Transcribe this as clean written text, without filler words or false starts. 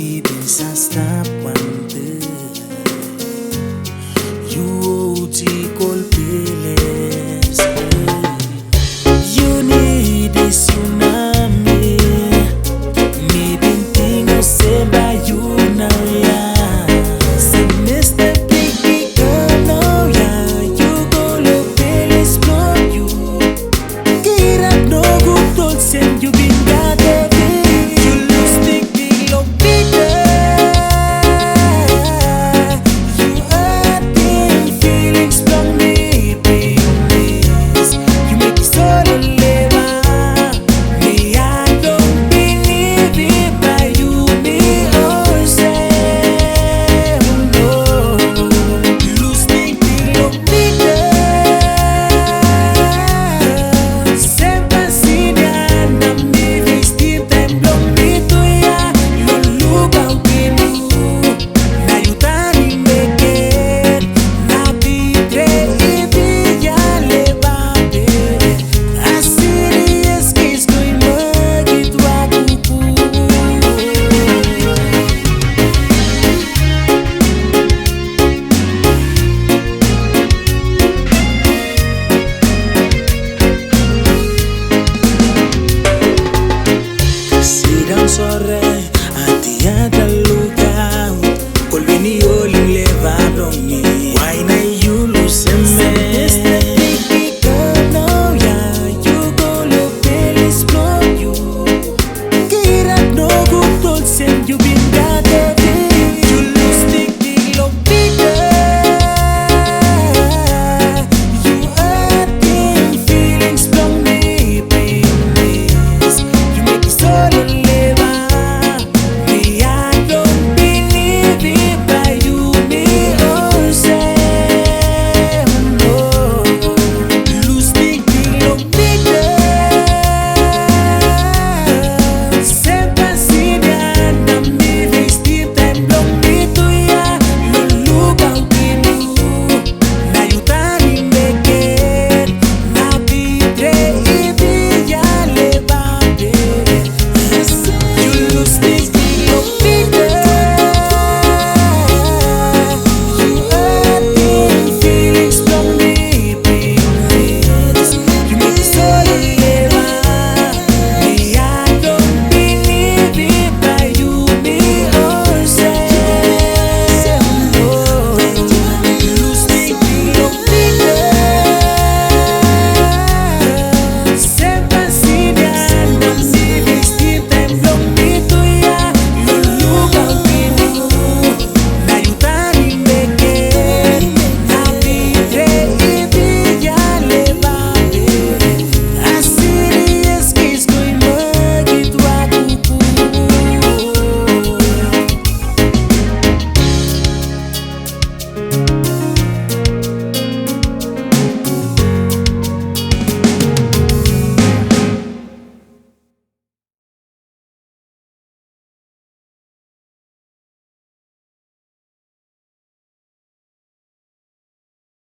keeping sa stop one day. You cold feelings. You need this tsunami. Me binting o sema you now ya. Say Mr. Big girl now ya. You go look feelings from you. Kira no good don't send you been got it. You lose thinking low bigger. You hurting feelings from me, please. You make me so live. Me I don't believe it, but you me oh say no. Lose thinking low bigger. Sempre assim na me vestir tem blomito ya. Luluga o pino. Na yuta ni meke. Na vidre e via levante. A serious kiss koi magi tua kuku. Sigang sore ati ada lugar. Kolbini oling leva broni. Why na you lose me? Big girl now ya. You go look feelings from you. Kira no good don't send you been got it.